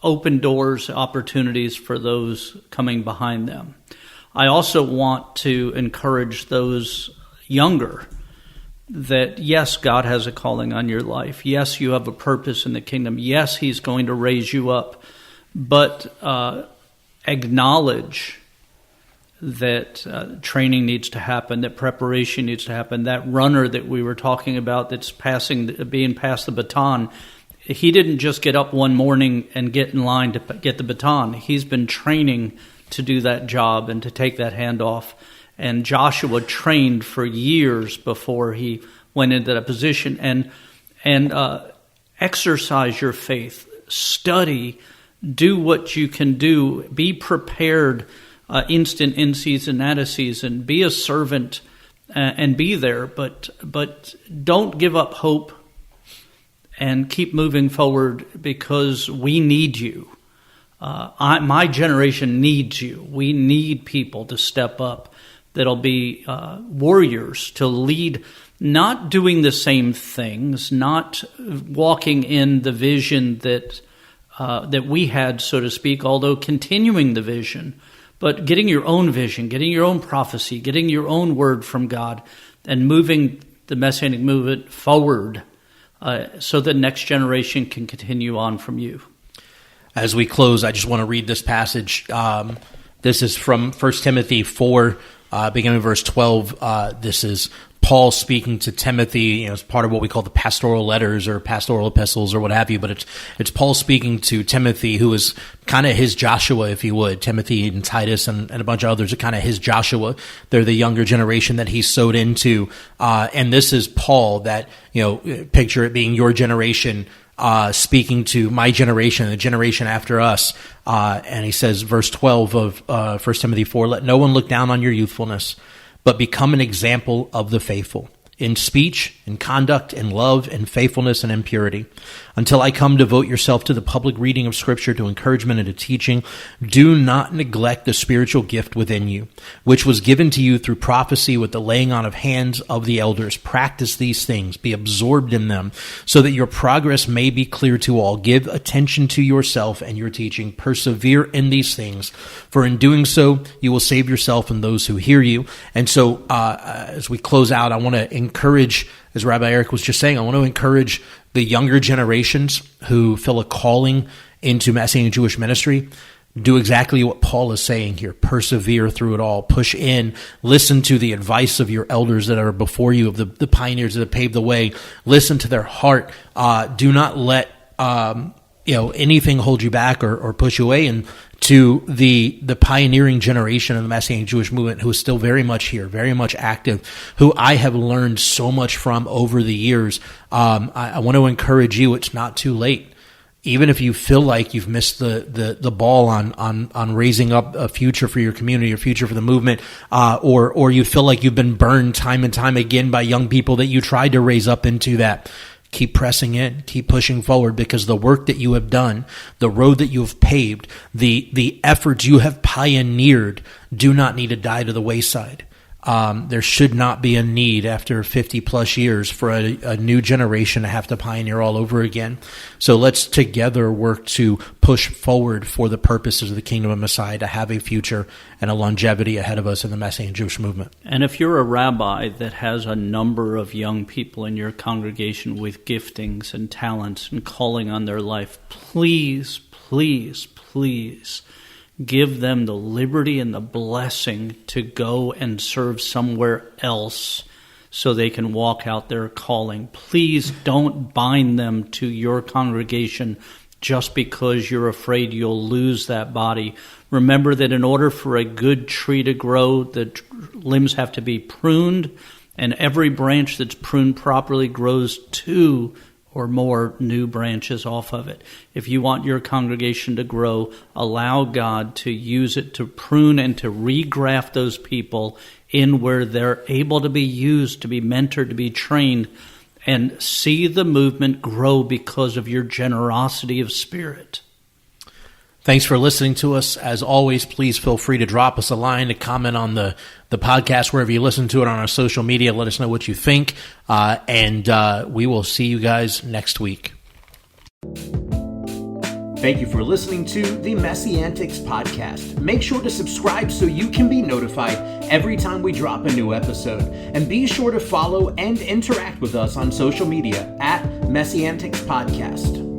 open doors, opportunities for those coming behind them. I also want to encourage those younger that, yes, God has a calling on your life. Yes, you have a purpose in the kingdom. Yes, He's going to raise you up. But acknowledge that training needs to happen, that preparation needs to happen. That runner that we were talking about that's being passed the baton, he didn't just get up one morning and get in line to get the baton. He's been training to do that job and to take that handoff. And Joshua trained for years before he went into that position. And exercise your faith. Study. Do what you can do. Be prepared, instant, in season, out of season. Be a servant and be there. But don't give up hope and keep moving forward because we need you. My generation needs you. We need people to step up that'll be warriors to lead, not doing the same things, not walking in the vision that we had, so to speak, although continuing the vision, but getting your own vision, getting your own prophecy, getting your own word from God, and moving the Messianic movement forward so the next generation can continue on from you. As we close, I just want to read this passage. This is from 1 Timothy 4, beginning of verse 12. This is Paul speaking to Timothy, as part of what we call the pastoral letters or pastoral epistles or what have you, but it's Paul speaking to Timothy, who is kind of his Joshua, if you would. Timothy and Titus and a bunch of others are kind of his Joshua. They're the younger generation that he sowed into. And this is Paul that, picture it being your generation, speaking to my generation, the generation after us. And he says, verse 12 of 1 Timothy 4, let no one look down on your youthfulness, but become an example of the faithful, in speech, in conduct, in love, in faithfulness, and in purity. Until I come, devote yourself to the public reading of Scripture, to encouragement and to teaching. Do not neglect the spiritual gift within you, which was given to you through prophecy with the laying on of hands of the elders. Practice these things, be absorbed in them, so that your progress may be clear to all. Give attention to yourself and your teaching. Persevere in these things, for in doing so, you will save yourself and those who hear you. And so, as we close out, I want to encourage, as Rabbi Eric was just saying, I want to encourage the younger generations who feel a calling into Messianic Jewish ministry. Do exactly what Paul is saying here. Persevere through it all. Push in. Listen to the advice of your elders that are before you, of the pioneers that have paved the way. Listen to their heart. Do not let anything hold you back or push you away. And to the pioneering generation of the Messianic Jewish movement, who is still very much here, very much active, who I have learned so much from over the years. I want to encourage you, it's not too late. Even if you feel like you've missed the ball on raising up a future for your community, or future for the movement, or you feel like you've been burned time and time again by young people that you tried to raise up into that, keep pressing in, keep pushing forward, because the work that you have done, the road that you have paved, the efforts you have pioneered do not need to die to the wayside. There should not be a need after 50 plus years for a new generation to have to pioneer all over again. So let's together work to push forward for the purposes of the kingdom of Messiah, to have a future and a longevity ahead of us in the Messianic Jewish movement. And if you're a rabbi that has a number of young people in your congregation with giftings and talents and calling on their life, please, please, please give them the liberty and the blessing to go and serve somewhere else so they can walk out their calling. Please don't bind them to your congregation just because you're afraid you'll lose that body. Remember that in order for a good tree to grow, the limbs have to be pruned, and every branch that's pruned properly grows 2 or more new branches off of it. If you want your congregation to grow, allow God to use it to prune and to regraft those people in where they're able to be used, to be mentored, to be trained, and see the movement grow because of your generosity of spirit. Thanks for listening to us. As always, please feel free to drop us a line, to comment on the podcast wherever you listen to it, on our social media. Let us know what you think, and we will see you guys next week. Thank you for listening to the MessianTics Podcast. Make sure to subscribe so you can be notified every time we drop a new episode. And be sure to follow and interact with us on social media at MessianTics Podcast.